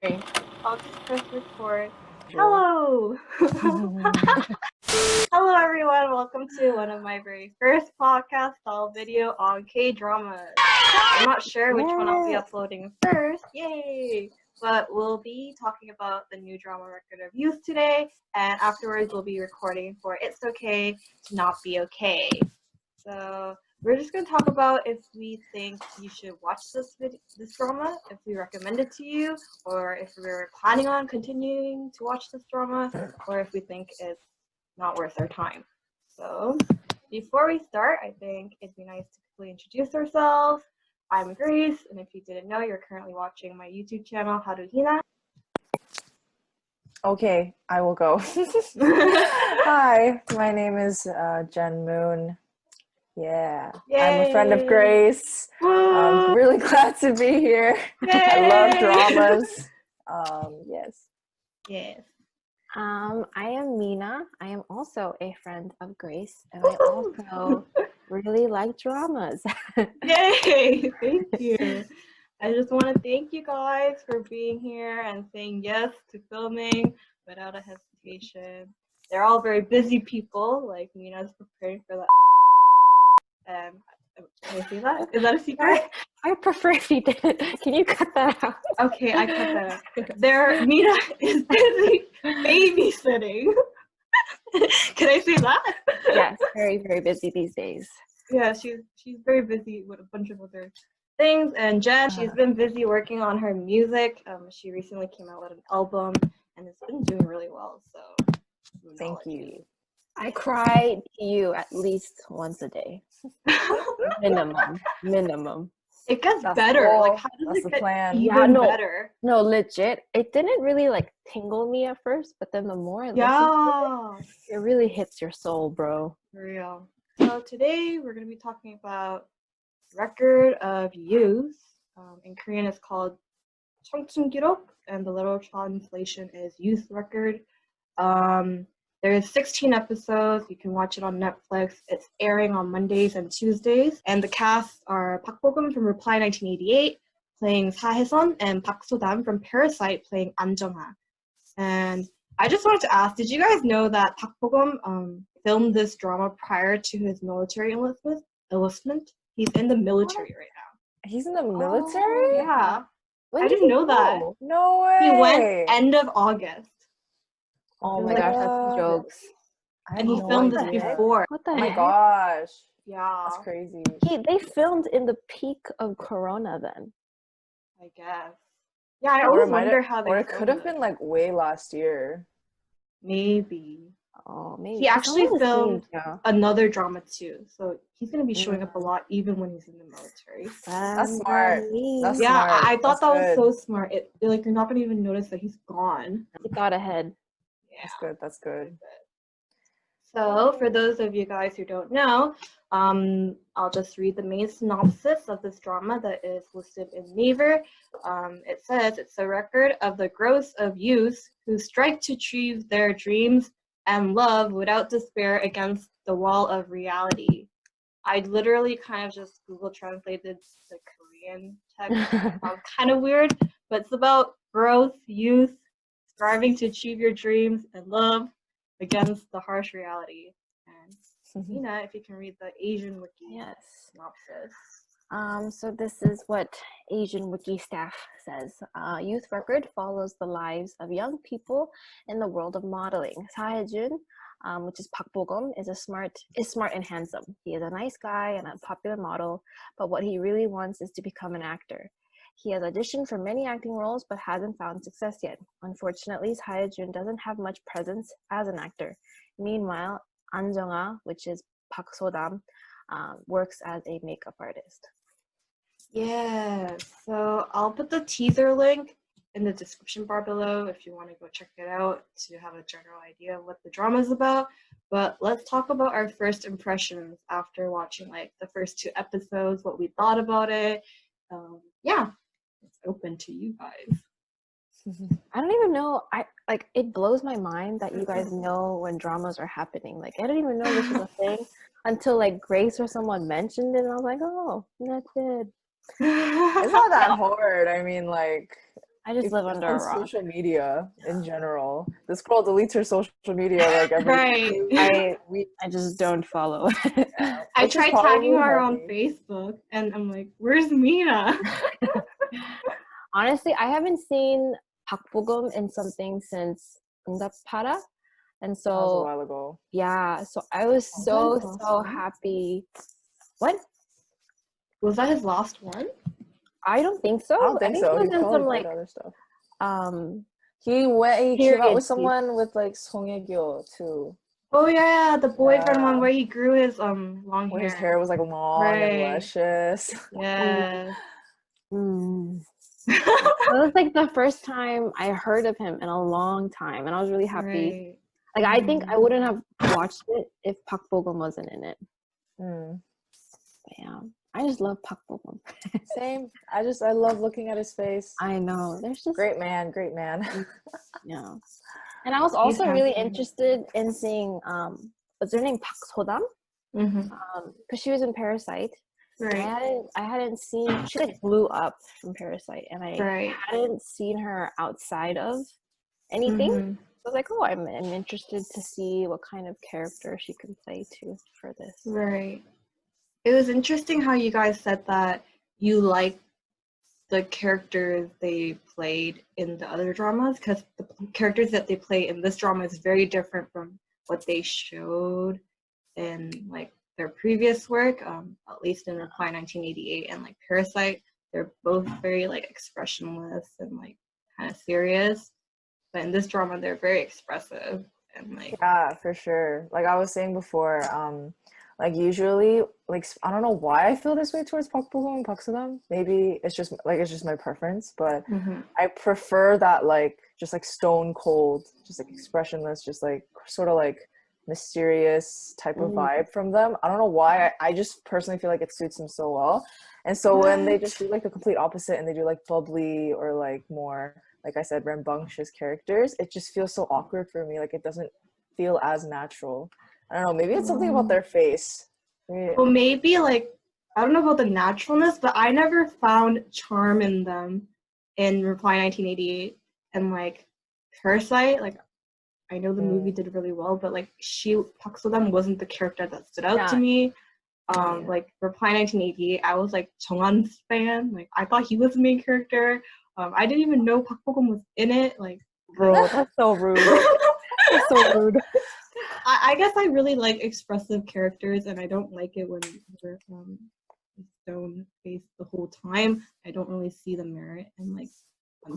Okay, I'll just press record. Hello! Hello everyone, welcome to one of my very first podcast style video on K-dramas. I'm not sure which one I'll be uploading first, yay! But we'll be talking about the new drama Record of Youth today, and afterwards we'll be recording for It's Okay to Not Be Okay. So we're just going to talk about if we think you should watch this drama, if we recommend it to you, or if we're planning on continuing to watch this drama, or if we think it's not worth our time. So before we start, I think it'd be nice to quickly introduce ourselves. I'm Grace, and if you didn't know, you're currently watching my YouTube channel, Haruhina. Okay, I will go. Hi, my name is Jen Moon. Yeah, Yay. I'm a friend of Grace. I'm really glad to be here. Yay. I love dramas. Yes. Yes. I am Mina. I am also a friend of Grace, and I also really like dramas. Yay! Thank you. I just want to thank you guys for being here and saying yes to filming without a hesitation. They're all very busy people, like Mina's preparing for that. Can I say that? Is that a secret? I prefer if you didn't. Can you cut that out? Okay, I cut that out. Mina is busy babysitting. Can I say that? Yes, very, very busy these days. Yeah, she's very busy with a bunch of other things. And Jen, she's been busy working on her music. She recently came out with an album, and it's been doing really well. So, Thank you. I cry to you at least once a day. Minimum. It gets better. Like, how does it get even better? No, legit. It didn't really like tingle me at first, but then the more I listen to it really hits your soul, bro. For real. So today we're going to be talking about Record of Youth. In Korean, it's called 청춘기록, and the literal translation is Youth Record. There's 16 episodes. You can watch it on Netflix. It's airing on Mondays and Tuesdays. And the cast are Park Bo-gum from Reply 1988, playing Sae-son, and Park So-dam from Parasite, playing An Jung-ha. And I just wanted to ask, did you guys know that Park Bo-gum filmed this drama prior to his military enlistment? He's in the military right now. He's in the military? Yeah. I didn't know that. No way. He went end of August. Oh my gosh, that's jokes. And he filmed this before. What the heck? heck? Oh my gosh. Yeah. That's crazy. They filmed in the peak of Corona then. I guess. Yeah, I always wonder how they. Or it could have been like way last year. Maybe. Oh, maybe. He actually filmed another drama too, so he's gonna be showing up a lot even when he's in the military. That's smart. That's yeah, smart. I thought that was so smart. Like you're not gonna even notice that he's gone. He got ahead. Yeah. That's good. So for those of you guys who don't know, I'll just read the main synopsis of this drama that is listed in Naver. It says it's a record of the growth of youth who strive to achieve their dreams and love without despair against the wall of reality. I literally kind of just Google translated the Korean text. It sounds kind of weird, but it's about growth, youth, striving to achieve your dreams and love against the harsh reality. And Mina, if you can read the Asian Wiki synopsis. So this is what Asian Wiki staff says. Youth Record follows the lives of young people in the world of modeling. Sae-jun, which is Park Bo-gum, is smart and handsome. He is a nice guy and a popular model, but what he really wants is to become an actor. He has auditioned for many acting roles but hasn't found success yet. Unfortunately, Sae-jun doesn't have much presence as an actor. Meanwhile, An Jung-ha, which is Park So-dam, works as a makeup artist. Yeah, so I'll put the teaser link in the description bar below if you want to go check it out to have a general idea of what the drama is about. But let's talk about our first impressions after watching like the first 2 episodes, what we thought about it. Yeah. It's open to you guys. I don't even know. It blows my mind that you guys know when dramas are happening. Like I didn't even know this was a thing until like Grace or someone mentioned it, and I was like, oh, that's it. It's not that hard. I mean, like I just live under a on rock. social media in general. This girl deletes her social media like every Right. I just don't follow. I which is tried tagging probably her on healthy. Facebook, and I'm like, "Where's Mina?" Honestly, I haven't seen Park Bo-gum in something since 응답하라. And That was a so, while ago. yeah, so I was Was that his last so one? happy. What? Was that his last one? I don't think so. I don't think so. he He was in probably some did like other stuff. um He came out period with someone with like Song Hye-kyo too. Oh yeah, the boyfriend one Yeah. where he grew his long Where hair. his hair was like long Right. and luscious. Yes. Mm. That was like the first time I heard of him in a long time, and I was really happy. Right. Like I think I wouldn't have watched it if Park Bo-gum wasn't in it. Mm. But yeah, I just love Park Bo-gum. Same. I love looking at his face. I know. There's just Great man, great man. yeah. And I was He's also really handsome. interested in seeing what's her name, Park So-dam, Mm-hmm. because she was in Parasite. And Right. I hadn't seen, she like blew up from Parasite, and I Right. hadn't seen her outside of anything. Mm-hmm. I was like, oh, I'm interested to see what kind of character she can play too for this. Right. It was interesting how you guys said that you liked the characters they played in the other dramas, because the characters that they play in this drama is very different from what they showed in like their previous work, at least in Reply 1988 and like Parasite. They're both very like expressionless and like kind of serious, but in this drama they're very expressive and like Yeah, for sure. Like I was saying before, like usually, like I don't know why I feel this way towards Park Bo-gum and Park So-dam. Maybe it's just my preference, but Mhm. I prefer that like just like stone cold, just like expressionless, just like sort of like mysterious type of vibe from them. I don't know why. I just personally feel like it suits them so well. And so when they just do like the complete opposite and they do like bubbly or like more, like I said, rambunctious characters, it just feels so awkward for me. Like it doesn't feel as natural. I don't know. Maybe it's something about their face. Well, maybe like I don't know about the naturalness, but I never found charm in them in Reply 1988 and like Parasite. Like I know the movie did really well, but like Park So-dam wasn't the character that stood out to me. Like Reply 1988, I was like Jonghan's fan. Like I thought he was the main character. I didn't even know Park Bo-gum was in it. Like, Bro, that's so rude. That's so rude. I guess I really like expressive characters, and I don't like it when they're stone faced the whole time. I don't really see the merit and like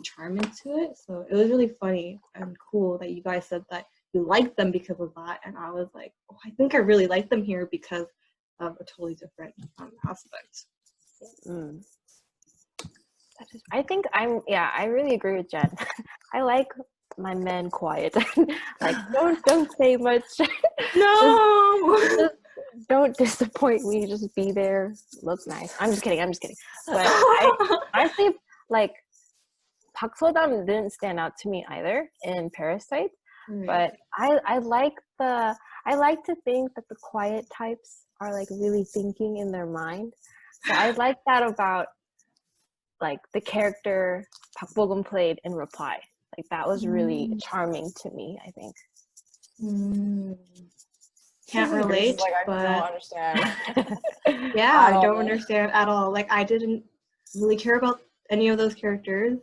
charm into it. So it was really funny and cool that you guys said that you liked them because of that, and I was like, oh, I think I really like them here because of a totally different aspect. I think I really agree with Jen. I like my men quiet. Like don't say much. No. just don't disappoint me. Just be there. Look nice. I'm just kidding. But I think like Park So-dam didn't stand out to me either in Parasite. But I like to think that the quiet types are like really thinking in their mind. So I like that about like the character Park Bo-gum played in Reply. Like that was really charming to me, I think. Can't relate, like I but don't understand. yeah, I don't understand at all. Like I didn't really care about any of those characters.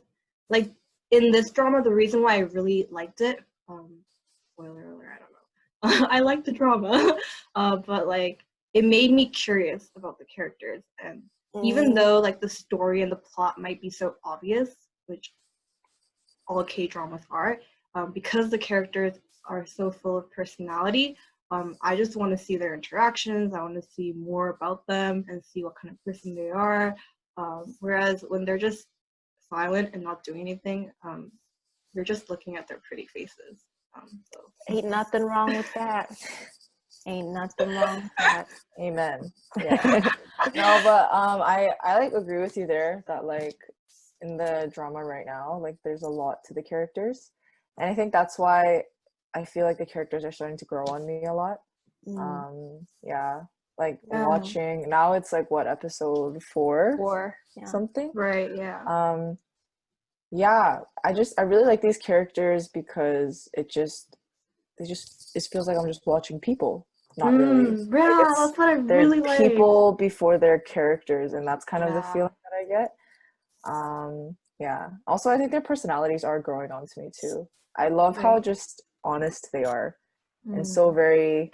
Like in this drama, the reason why I really liked it, spoiler alert, I don't know. I liked the drama, but like it made me curious about the characters, and even though like the story and the plot might be so obvious, which all K-dramas are, because the characters are so full of personality, I just want to see their interactions. I want to see more about them and see what kind of person they are. Whereas when they're just silent and not doing anything, you're just looking at their pretty faces. So. Ain't nothing wrong with that. Ain't nothing wrong with that. Amen. Yeah. No, but I like agree with you there that like in the drama right now, like there's a lot to the characters, and I think that's why I feel like the characters are starting to grow on me a lot. Yeah, like watching now, it's like what, episode 4 yeah. something, right? Yeah. Yeah, I really like these characters because it feels like I'm just watching people. Not really. Like Yeah, it's that's what I they're really like. people before they're characters, and that's kind of the Yeah, feeling that I get. Yeah. Also, I think their personalities are growing on to me too. I love how right. just honest they are and so Mm. very,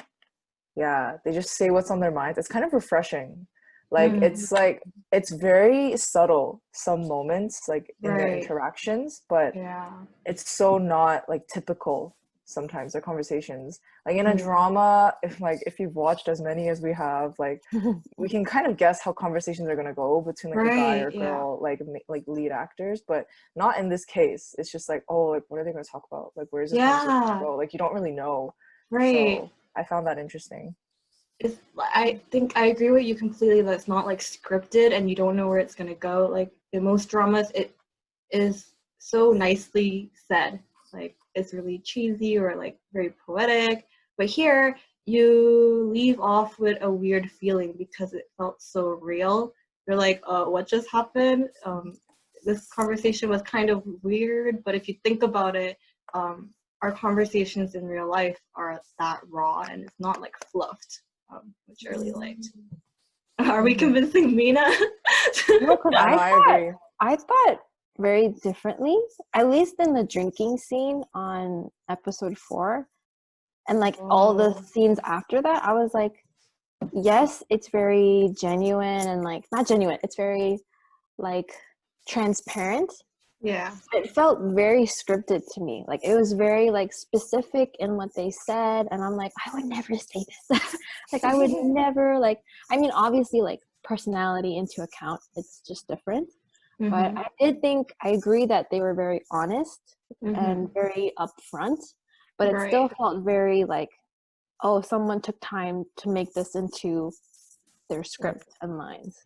yeah, they just say what's on their minds. It's kind of refreshing. Mm. Like it's very subtle some moments like in their Right. interactions, but Yeah. it's so not like typical sometimes their conversations. Like in a Mm. drama, if you've watched as many as we have, like we can kind of guess how conversations are going to go between like a guy Right. or Yeah. girl, like lead actors, but not in this case. It's just like, oh, like what are they going to talk about, like where's this conversation going to Yeah. go, like you don't really know. Right. So I found that interesting. I think I agree with you completely that it's not like scripted and you don't know where it's gonna go. Like in most dramas, it is so nicely said. Like it's really cheesy or like very poetic. But here you leave off with a weird feeling because it felt so real. You're like, what just happened? This conversation was kind of weird, but if you think about it, our conversations in real life are that raw and it's not like fluffed, which I really liked. Are we Mhm. convincing Mina? No, because Yeah, no, I agree. I thought very differently. At least in the drinking scene on episode 4, and like all the Oh, scenes after that, I was like, yes, it's very genuine and like not genuine. It's very like transparent. yeah. It felt very scripted to me. Like it was very like specific in what they said, and I'm like, I would never say this. Like I would never like. I mean, obviously, like personality into account, it's just different. But Mm-hmm. I did think I agree that they were very honest Mm-hmm. and very upfront. But it still Right. felt very like, oh, someone took time to make this into their script and lines.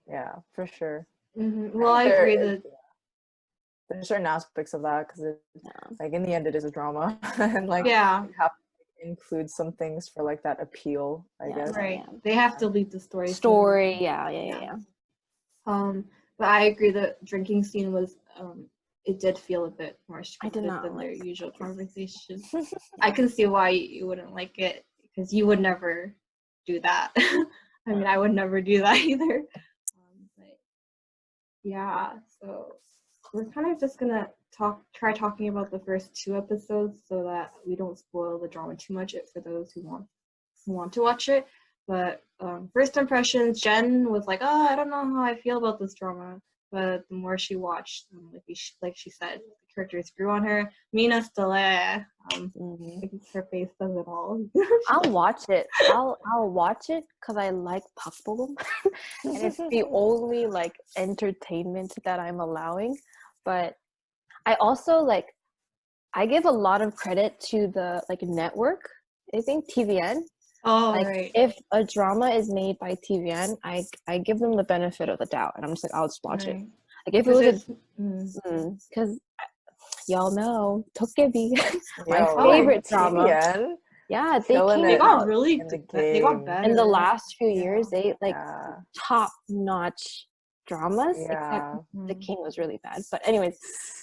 Yeah, for sure. Mm-hmm. I Well, think I agree that. there's certain aspects of that because like in the end it is a drama and like Yeah. you have to include some things for like that appeal, I Yeah, guess. yeah, Right. yeah. They have to lead the story somewhere. Story, yeah, yeah, yeah, Yeah. yeah. But I agree the drinking scene was it did feel a bit more I did scripted not than their like usual that. conversation. I can see why you wouldn't like it because you would never do that. I mean, I would never do that either. But yeah, so we're kind of just gonna try talking about the first 2 episodes so that we don't spoil the drama too much for those who want to watch it. But first impressions, Jen was like, "Oh, I don't know how I feel about this drama." But the more she watched, like she said, the characters grew on her. Mina still, Mhm. like her face says it all. I'll watch it. I'll watch it because I like pakbogum, and it's the only like entertainment that I'm allowing. But I also like I give a lot of credit to the like network. I think TVN. Oh Like right, if a drama is made by TVN, I give them the benefit of the doubt, and I'm just like I'll just watch it. right. Like if it Because was it's because y'all know Tokebi, my Yo, oh favorite drama. TVN Yeah, they killing came they it got out really in the good. They got game. in the better. last few Yeah. years. They like Yeah, top notch dramas, except yeah. The King was really bad. But anyways,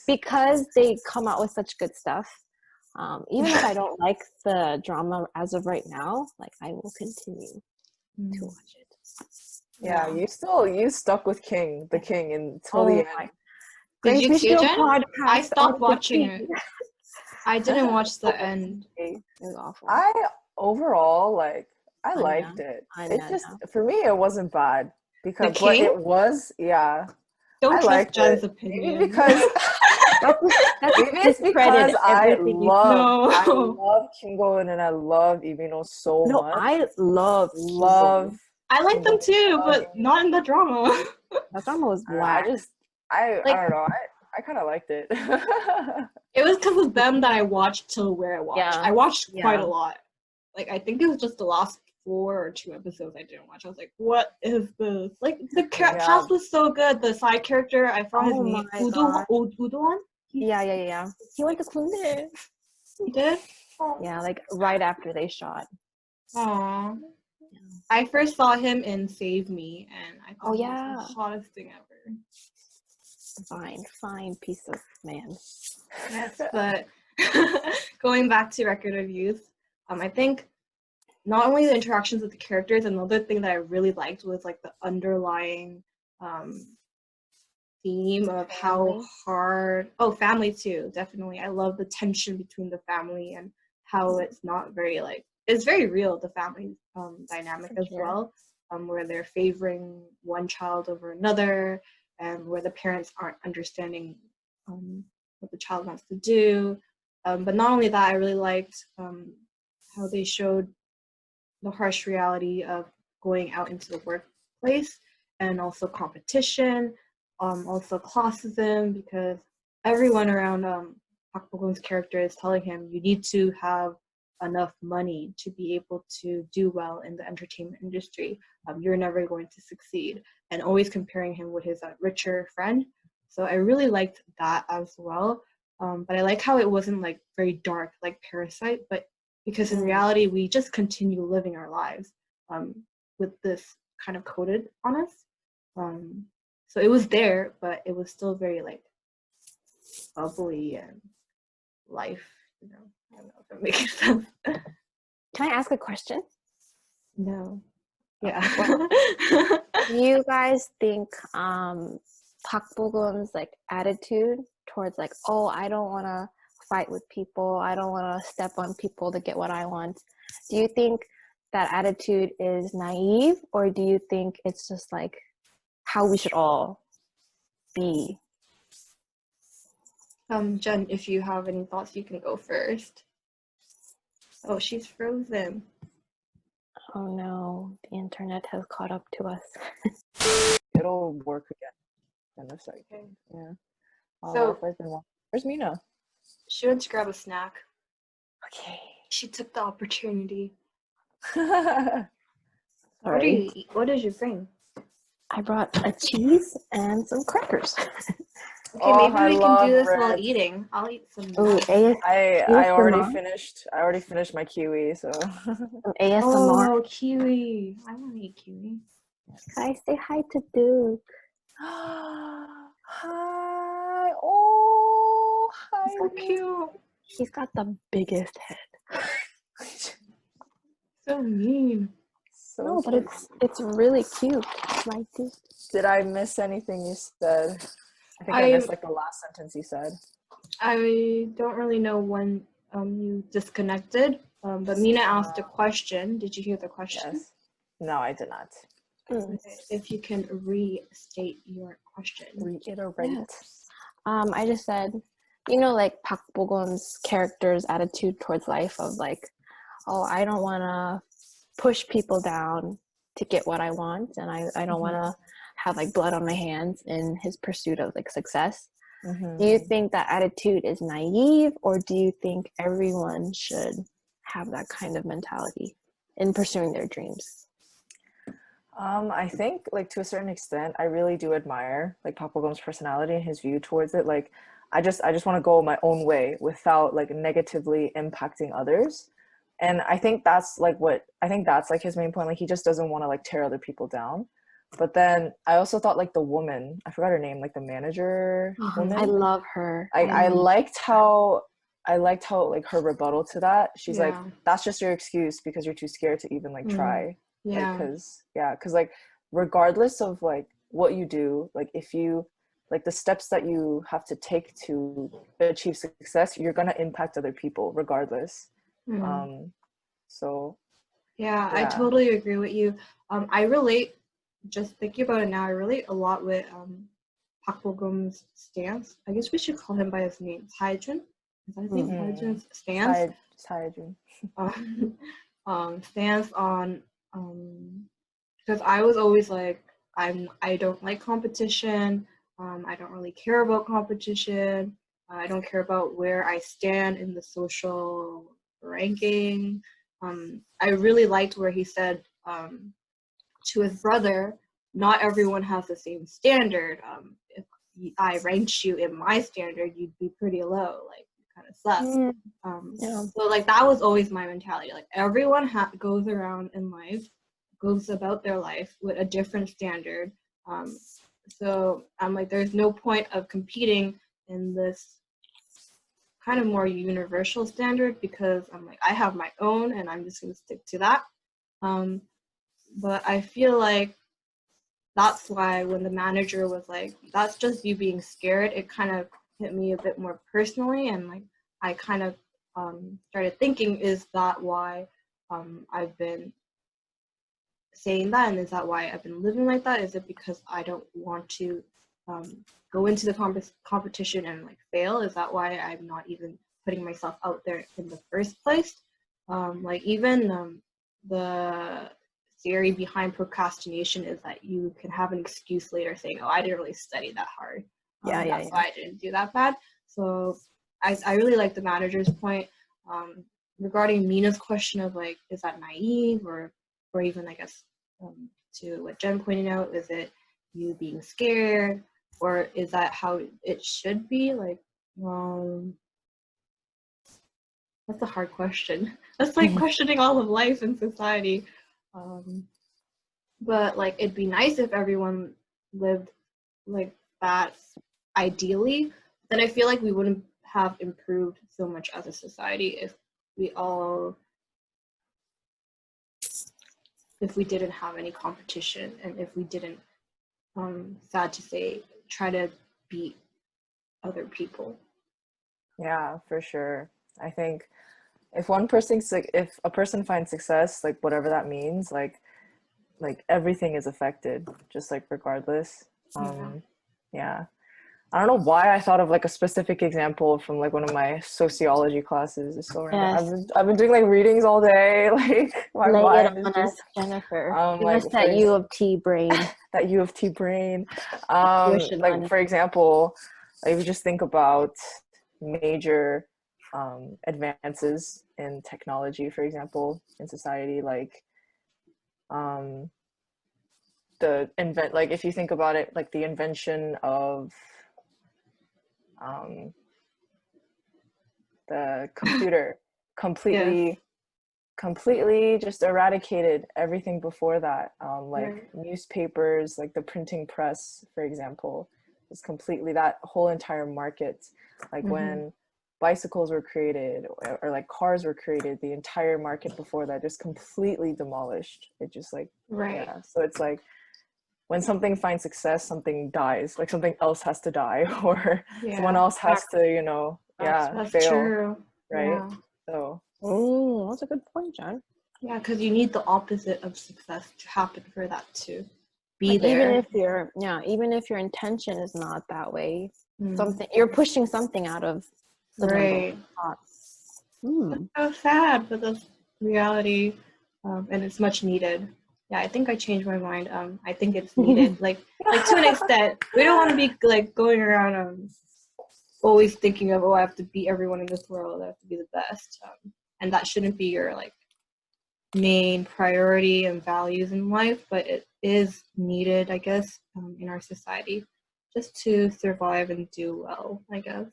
because they come out with such good stuff, even if I don't like the drama as of right now, like I will continue to watch it. Yeah, Yeah. you stuck with the King until the Oh end. my Did Grace, you we should too, do a Jen? I podcast stopped on the watching it. King. I didn't watch the end. It was awful. I overall like I Anya, liked it. It Anya, just Anya. for me it wasn't bad The because but king? it was yeah Don't I trust liked Jen's it maybe opinion. because That's maybe it's discredit because everything you said. I No. love Kingo and I love Ibino so No, much. I love Love I like them Kingo. too, Love but not in the drama. that drama was I don't know, I whack. just I Like, don't know. I kind of liked it. It was because of them that I watched till where I watched. yeah, I watched quite yeah. a lot. Like I think it was just the last 4 or 2 episodes I didn't watch. I was like, what is this? Like the Yeah. cast was so good. The side character, I forgot his Oh name. my god. Uduan? Yeah. He went to Kunde. He did? Yeah, like right after they shot. Aww. I first saw him in Save Me, and I Oh thought he was yeah. the hottest thing ever. Fine piece of man. Yes, but going back to Record of Youth, I think not only the interactions with the characters, another thing that I really liked was like the underlying theme of how hard family too, definitely. I love the tension between the family and how it's not very like it's very real, the family dynamic as well, where they're favoring one child over another and where the parents aren't understanding what the child wants to do, but not only that, I really liked how they showed the harsh reality of going out into the workplace and also competition, also classism, because everyone around Park Bo-gum's character is telling him you need to have enough money to be able to do well in the entertainment industry. You're never going to succeed, and always comparing him with his richer friend. So I really liked that as well. But I like how it wasn't like very dark like Parasite, but because in reality we just continue living our lives with this kind of coded on us. So it was there, but it was still very like bubbly and life, you know. I don't know if that makes sense. Can I ask a question? No. Yeah. Do you guys think Park Bo-gum's like attitude towards like, oh, I don't want to fight with people, I don't want to step on people to get what I want, do you think that attitude is naive, or do you think it's just like how we should all be? Jen, if you have any thoughts, you can go first. Oh, she's frozen. Oh no, the internet has caught up to us. It'll work again in a second. Okay. Yeah. So where's Mina? she went to grab a snack. Okay. She took the opportunity. Sorry. What do you eat? What did you bring? I brought a cheese and some crackers. Okay, maybe we can do this while eating. I'll eat some. Ooh, I already finished my kiwi, so. ASMR. Oh, kiwi! I want to eat kiwi. Guys, say hi to Duke. Hi! Oh, hi! So cute. He's got the biggest head. So mean. No, but it's really cute. Like this. Did I miss anything you said? I think I missed like the last sentence you said. I don't really know when you disconnected, but Mina asked a question. Did you hear the question? Yes. No, I did not. Okay. If you can restate your question. Reiterate. Yes. I just said, you know, like Park Bo-gum's character's attitude towards life of like, oh, I don't want to push people down to get what I want, and I don't want to have like blood on my hands in his pursuit of like success. Do you think that attitude is naive, or do you think everyone should have that kind of mentality in pursuing their dreams? I think like to a certain extent, I really do admire like Park Bo-gum's personality and his view towards it. Like I just want to go my own way without like negatively impacting others. And I think that's like his main point. Like he just doesn't want to like tear other people down. But then I also thought like the woman, I forgot her name, like the manager woman. I love her. I liked how like her rebuttal to that. She's like, that's just your excuse because you're too scared to even like try. Yeah. Because like regardless of like what you do, like if you like the steps that you have to take to achieve success, you're gonna impact other people regardless. So yeah, I totally agree with you. I relate, just thinking about it now, I relate a lot with Park Bo-gum's stance. I guess we should call him by his name, Taejun. Is that his name? Taejun's stance. Taejun. Stance on because I was always like, I don't like competition. I don't really care about competition. I don't care about where I stand in the social ranking. I really liked where he said to his brother, not everyone has the same standard. If I ranked you in my standard, you'd be pretty low. Like, you kind of suck. So like that was always my mentality. Like everyone goes around in life, goes about their life with a different standard. So I'm like, there's no point of competing in this kind of more universal standard, because I'm like, I have my own and I'm just going to stick to that. But I feel like that's why when the manager was like, that's just you being scared, it kind of hit me a bit more personally. And like, I kind of started thinking, is that why I've been saying that? And is that why I've been living like that? Is it because I don't want to go into the competition and like fail? Is that why I'm not even putting myself out there in the first place? Like even the theory behind procrastination is that you can have an excuse later saying, oh, I didn't really study that hard. That's why I didn't do that bad. So I really like the manager's point regarding Mina's question of like, is that naive, or even, I guess, to what Jen pointed out, is it you being scared, or is that how it should be? Like, that's a hard question. That's like questioning all of life and society. But like, it'd be nice if everyone lived like that ideally. Then I feel like we wouldn't have improved so much as a society if we didn't have any competition, and if we didn't, sad to say, try to beat other people. Yeah, for sure. I think if a person finds success, like whatever that means, like everything is affected, just like regardless. Yeah. I don't know why I thought of like a specific example from like one of my sociology classes. It's so random. Yes. I've been doing like readings all day. Like my mind is just Jennifer. Give like us that U of T brain. that U of T brain. Like for example, if you just think about major advances in technology, for example, in society, like if you think about it, like the invention of the computer completely just eradicated everything before that. Newspapers, like the printing press, for example, is completely, that whole entire market, like when bicycles were created, or like cars were created, the entire market before that just completely demolished. It just like so it's like when something finds success, something dies, like something else has to die, or someone else has to That's fail. true. Right. So that's a good point, John. Yeah, because you need the opposite of success to happen for that to be there. Even if your intention is not that way, something you're pushing something out of the right. That's so sad, but that's reality, and it's much needed. Yeah, I think I changed my mind. I think it's needed, like to an extent. We don't want to be like going around always thinking of, I have to beat everyone in this world. I have to be the best, and that shouldn't be your like main priority and values in life. But it is needed, I guess, in our society, just to survive and do well, I guess.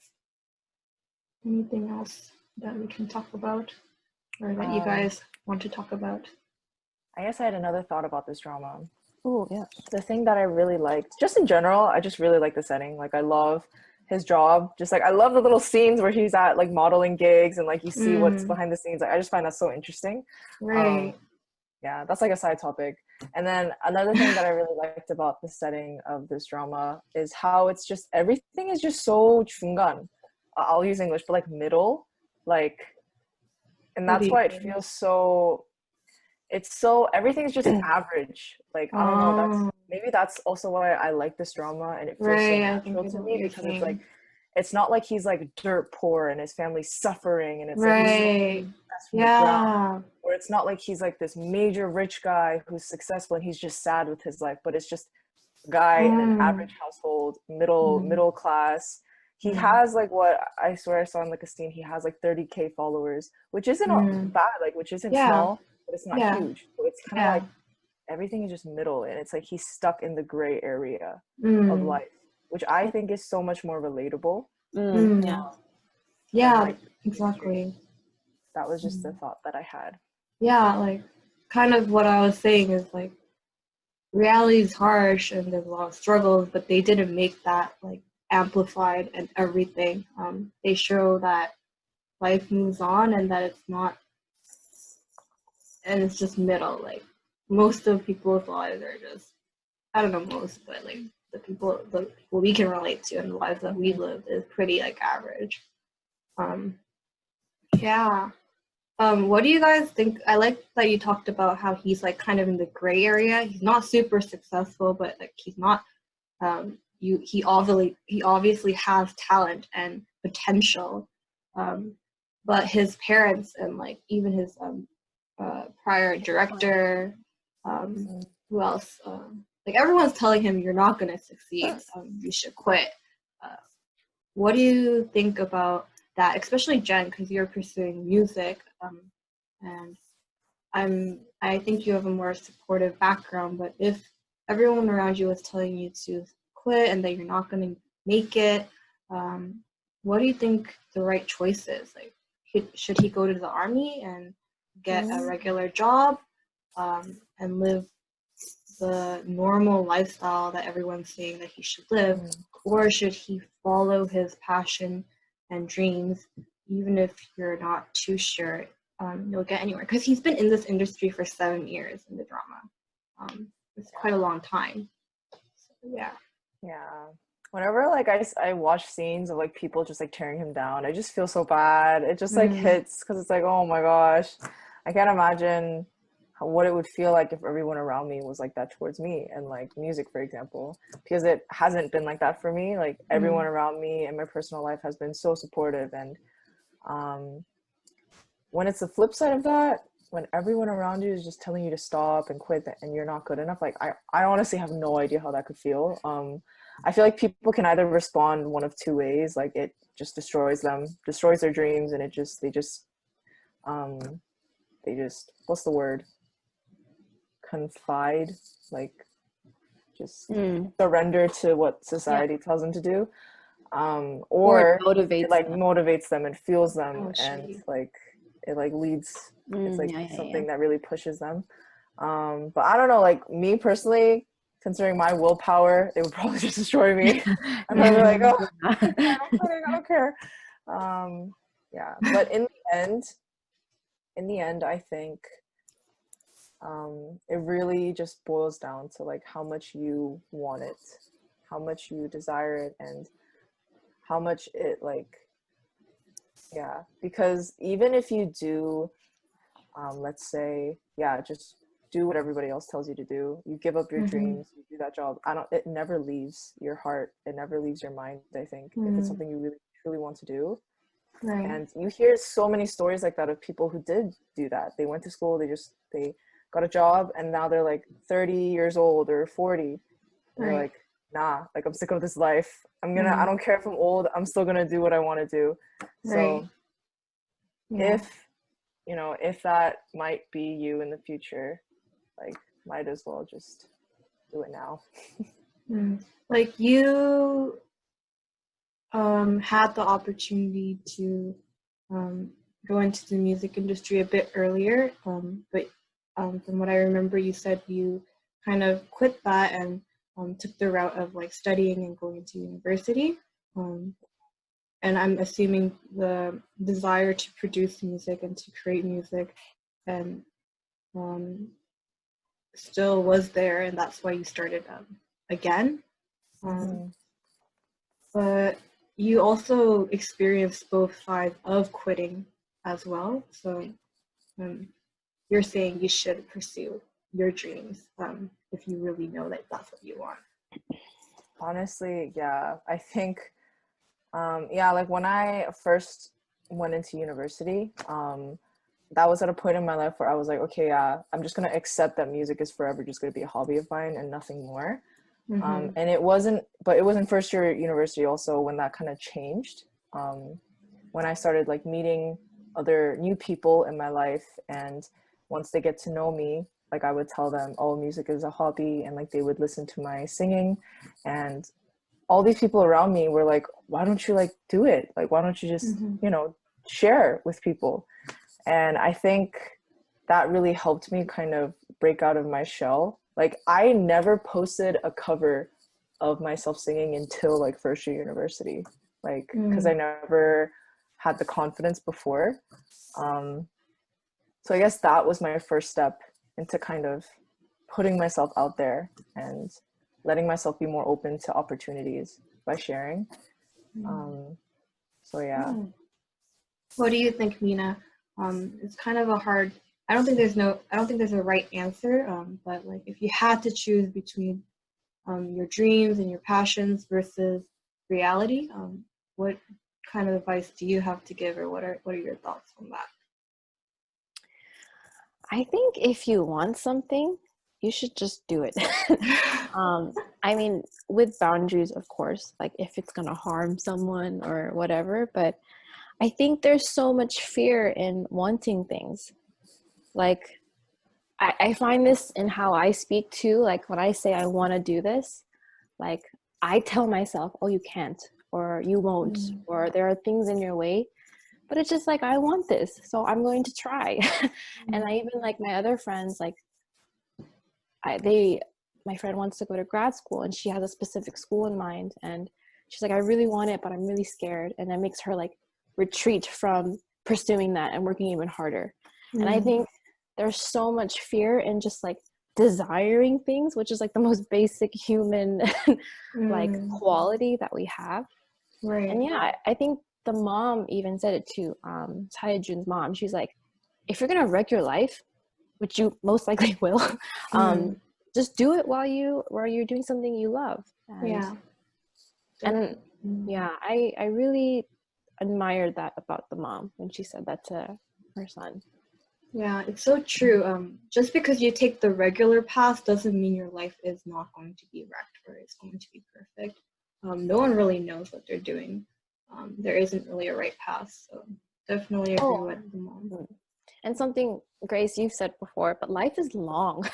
Anything else that we can talk about, or that you guys want to talk about? I guess I had another thought about this drama. Oh yeah. The thing that I really liked, just in general, I just really like the setting. Like I love his job. Just like I love the little scenes where he's at like modeling gigs and like you see what's behind the scenes. Like I just find that so interesting. Right. Yeah, that's like a side topic. And then another thing that I really liked about the setting of this drama is how it's just, everything is just so 중간. I'll use English, but like middle, like, and that's why it feels so, it's so, everything's just average. Like, I don't know, that's also why I like this drama, and it feels so natural to me, because it's like, it's not like he's like dirt poor and his family's suffering and it's like he's from the ground. Or it's not like he's like this major rich guy who's successful and he's just sad with his life, but it's just a guy in an average household, middle class. He has like, what I swear I saw in like a scene, he has like 30K followers, which isn't bad, like which isn't small, but it's not huge. So it's kind of like everything is just middle, and it's like he's stuck in the gray area of life, which I think is so much more relatable. Yeah, exactly. That was just the thought that I had. Yeah, like kind of what I was saying is like reality is harsh and there's a lot of struggles, but they didn't make that like amplified and everything. They show that life moves on and that it's not, and it's just middle. Like most of people's lives are just, I don't know most, but like the people we can relate to and the lives that we lived is pretty like average. Yeah. What do you guys think? I like that you talked about how he's like kind of in the gray area. He's not super successful, but like he's not. He obviously has talent and potential, but his parents and like even his prior director, who else? Like everyone's telling him you're not gonna succeed. You should quit. What do you think about that, especially Jen, because you're pursuing music, and I think you have a more supportive background, but if everyone around you was telling you to quit and that you're not going to make it, what do you think the right choice is? Like, should he go to the army and get a regular job, and live the normal lifestyle that everyone's saying that he should live, or should he follow his passion and dreams, even if you're not too sure you'll get anywhere? Because he's been in this industry for 7 years in the drama. It's quite a long time. So, yeah. Whenever like I watch scenes of like people just like tearing him down, I just feel so bad. It just like hits, because it's like, oh my gosh, I can't imagine what it would feel like if everyone around me was like that towards me, and like music, for example, because it hasn't been like that for me. Like everyone around me in my personal life has been so supportive, and when it's the flip side of that, when everyone around you is just telling you to stop and quit and you're not good enough, like I honestly have no idea how that could feel. I feel like people can either respond one of two ways. Like it just destroys their dreams, and they just what's the word, confide, like just surrender to what society tells them to do, or it motivates it like motivates them and fuels them, and like it like leads, it's like something that really pushes them. But I don't know, like me personally, considering my willpower, they would probably just destroy me. I'm probably like, oh, I don't care. But in the end, I think it really just boils down to like how much you want it, how much you desire it, and how much it like, because even if you do, let's say, just do what everybody else tells you to do, you give up your dreams, you do that job, it never leaves your heart, it never leaves your mind, I think, if it's something you really truly want to do. Right. And you hear so many stories like that of people who did do that. They went to school, they got a job, and now they're like 30 years old or 40. They're like, nah, like I'm sick of this life. I don't care if I'm old, I'm still gonna do what I want to do. So if that might be you in the future, like might as well just do it now. Like you had the opportunity to go into the music industry a bit earlier, but from what I remember, you said you kind of quit that and took the route of like studying and going to university. And I'm assuming the desire to produce music and to create music and still was there, and that's why you started again. But you also experienced both sides of quitting as well. So you're saying you should pursue your dreams if you really know that that's what you want. Honestly, I think like when I first went into university, that was at a point in my life where I was like, okay, I'm just gonna accept that music is forever just gonna be a hobby of mine and nothing more. And it wasn't first year at university also when that kind of changed, when I started like meeting other new people in my life, and once they get to know me, like I would tell them, oh, music is a hobby, and like they would listen to my singing, and all these people around me were like, why don't you like do it? Like, why don't you just, share with people? And I think that really helped me kind of break out of my shell Like, I never posted a cover of myself singing until like first year university, like because I never had the confidence before. So I guess that was my first step into kind of putting myself out there and letting myself be more open to opportunities by sharing. So yeah. What do you think, Mina? It's kind of a hard. I don't think there's a right answer. But like, if you had to choose between your dreams and your passions versus reality, what kind of advice do you have to give, or what are your thoughts on that? I think if you want something, you should just do it. I mean, with boundaries, of course, like if it's gonna harm someone or whatever, but I think there's so much fear in wanting things. Like, I find this in how I speak too. Like when I say I want to do this, like I tell myself, oh, you can't, or you won't, or there are things in your way. But it's just like, I want this, so I'm going to try. And I even, like, my other friends, like, my friend wants to go to grad school and she has a specific school in mind. And she's like, I really want it, but I'm really scared. And that makes her like retreat from pursuing that and working even harder. And I think there's so much fear in just like desiring things, which is like the most basic human like quality that we have. Right. And yeah, I think the mom even said it too. Tae-jun's mom, she's like, if you're gonna wreck your life, which you most likely will, just do it while you're doing something you love. And I really admired that about the mom when she said that to her son. Yeah, it's so true. Just because you take the regular path doesn't mean your life is not going to be wrecked or it's going to be perfect. No one really knows what they're doing. There isn't really a right path, so definitely agree with the mom. And something, Grace, you've said before, but life is long.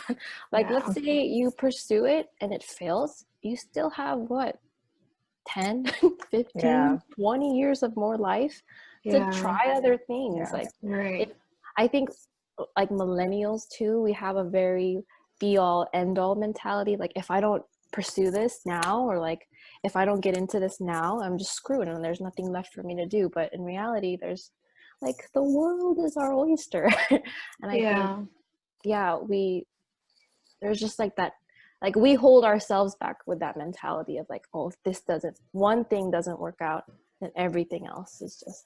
Like, let's say you pursue it and it fails, you still have what, 10, 15, 20 years of more life to try other things. Like, I think like millennials too, we have a very be all end all mentality. Like, if I don't pursue this now, or like if I don't get into this now, I'm just screwed and there's nothing left for me to do. But in reality, there's like, the world is our oyster. And I think there's just like that, like we hold ourselves back with that mentality of like, oh, if one thing doesn't work out, then everything else is just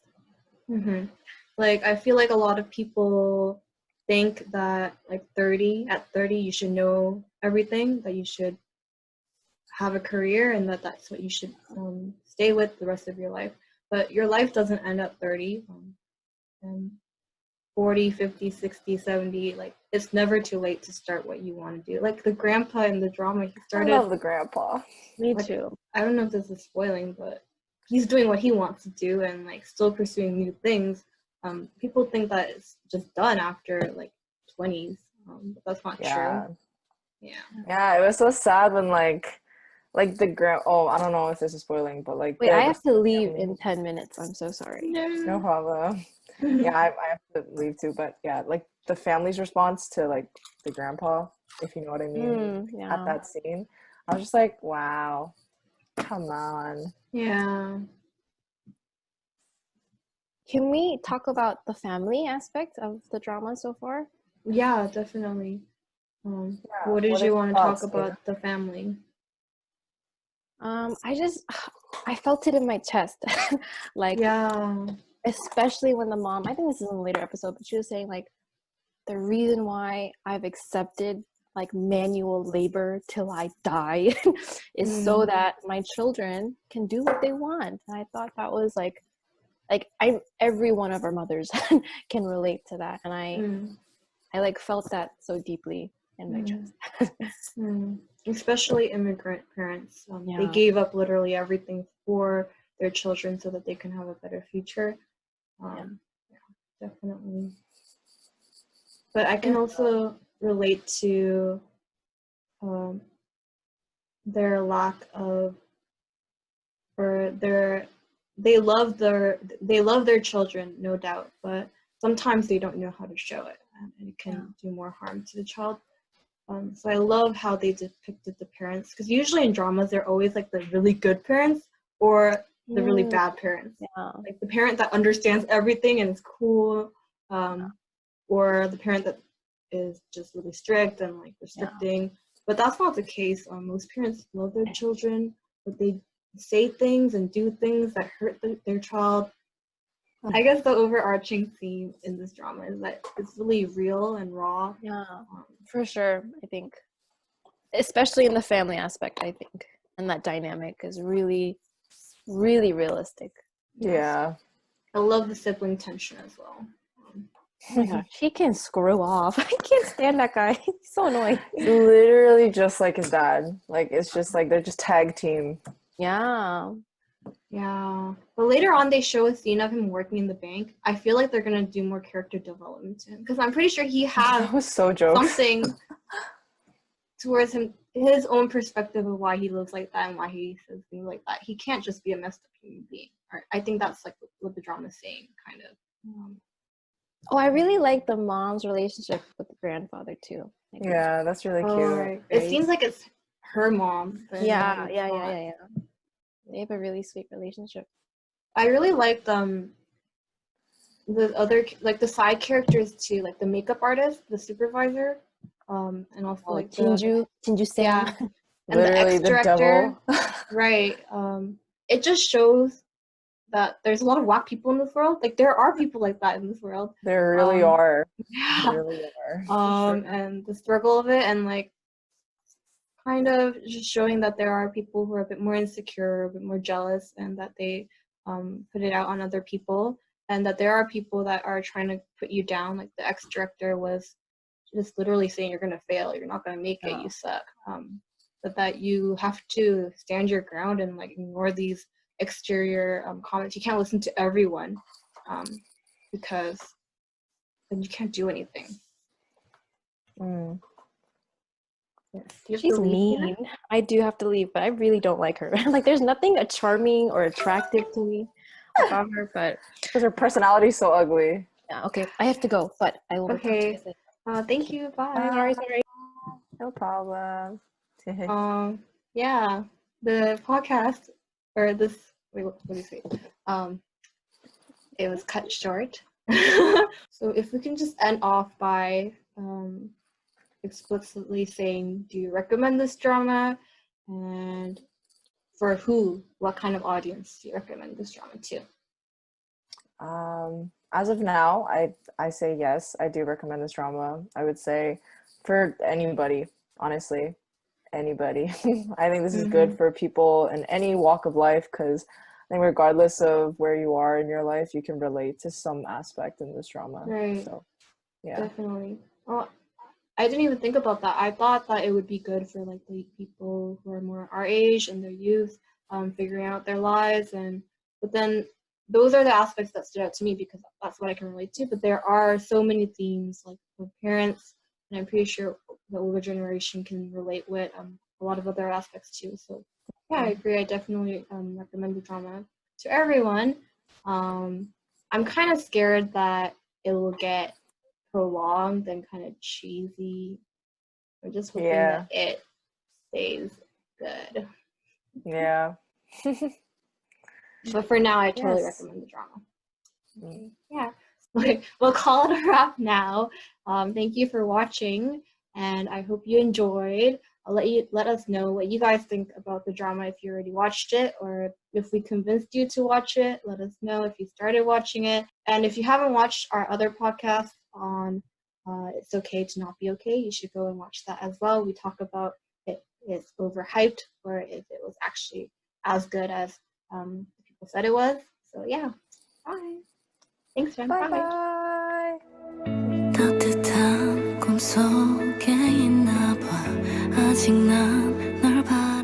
like, I feel like a lot of people think that like at 30 you should know everything, that you should have a career, and that's what you should stay with the rest of your life. But your life doesn't end at 30. And 40, 50, 60, 70, like, it's never too late to start what you want to do. Like the grandpa in the drama, he started. I love the grandpa. Me too. I don't know if this is spoiling, but he's doing what he wants to do and like still pursuing new things. People think that it's just done after like 20s, but that's not true. Yeah, it was so sad when like the I don't know if this is spoiling, but like, wait, I have to leave in 10 minutes. I'm so sorry. No problem. Yeah, I have to leave too, but yeah, like the family's response to like the grandpa, if you know what I mean, at that scene, I was just like, wow, come on. Yeah. Can we talk about the family aspect of the drama so far? Yeah, definitely. What did you want to talk about the family? I felt it in my chest. Like, especially when the mom, I think this is in a later episode, but she was saying like, the reason why I've accepted like manual labor till I die is so that my children can do what they want. And I thought that was like every one of our mothers can relate to that. And I like felt that so deeply in my chest. Especially immigrant parents. They gave up literally everything for their children so that they can have a better future. Definitely. But I can also relate to their lack of, or they love their children, no doubt, but sometimes they don't know how to show it, and it can do more harm to the child. So I love how they depicted the parents, because usually in dramas they're always like the really good parents or the really bad parents. Yeah. Like the parent that understands everything and is cool, or the parent that is just really strict and like restricting. But that's not the case. Most parents love their children, but they say things and do things that hurt their child. I guess the overarching theme in this drama is that it's really real and raw. Yeah, for sure. I think, especially in the family aspect, I think, and that dynamic is really, really realistic. Yeah. I love the sibling tension as well. Oh my gosh, he can screw off. I can't stand that guy. He's so annoying. Literally just like his dad. Like, it's just like they're just tag team. Yeah. Yeah. But later on, they show a scene of him working in the bank. I feel like they're going to do more character development to him, because I'm pretty sure he has That was so jokes. something towards him, his own perspective of why he lives like that and why he says things like that. He can't just be a messed up human being. I think that's like what the drama's saying, kind of. Oh, I really like the mom's relationship with the grandfather too. Like, Yeah, that's really cute. Right. It seems like it's her mom. But yeah. it's not. They have a really sweet relationship. I really liked the other, like the side characters too, like the makeup artist, the supervisor, and also like Jinju Sang. yeah, and Literally the the ex-director. devil. Right. It just shows that there's a lot of whack people in this world. Like there are people like that in this world. There really are. Yeah. There really are. And the struggle of it, and like kind of just showing that there are people who are a bit more insecure, a bit more jealous, and that they put it out on other people, and that there are people that are trying to put you down. Like the ex-director was just literally saying, you're going to fail, you're not going to make it, you suck. But that you have to stand your ground and like ignore these exterior comments. You can't listen to everyone, because then you can't do anything. She's mean. I do have to leave, but I really don't like her. Like, there's nothing charming or attractive to me about her, but Because her personality's so ugly. yeah, okay, I have to go, but I will. Okay. Thank you. Bye. Sorry. No problem. Yeah, the podcast, or this, wait, what do you say? It was cut short. So if we can just end off by explicitly saying, do you recommend this drama, and for who, what kind of audience do you recommend this drama to? As of now, I say yes, I do recommend this drama. I would say for anybody, honestly, anybody. I think this is good for people in any walk of life, because I think regardless of where you are in your life, you can relate to some aspect in this drama. Right. So, yeah. Definitely. Well, I didn't even think about that. I thought that it would be good for like the people who are more our age and their youth, figuring out their lives, but then those are the aspects that stood out to me because that's what I can relate to. But there are so many themes like with parents, and I'm pretty sure the older generation can relate with a lot of other aspects too. So yeah, I agree. I definitely recommend the drama to everyone. I'm kind of scared that it will get prolonged and kind of cheesy. I'm just hoping that it stays good. Yeah. But for now, I totally recommend the drama. Yeah. We'll call it a wrap now. Thank you for watching, and I hope you enjoyed. Let us know what you guys think about the drama if you already watched it, or if we convinced you to watch it. Let us know if you started watching it. And if you haven't watched our other podcasts on It's Okay to Not Be Okay, you should go and watch that as well. We talk about it is overhyped, or if it was actually as good as people said it was. So yeah, bye. Thanks, Jen. Bye. 따뜻한 꿈속에 있나 봐 아직 난 널 봐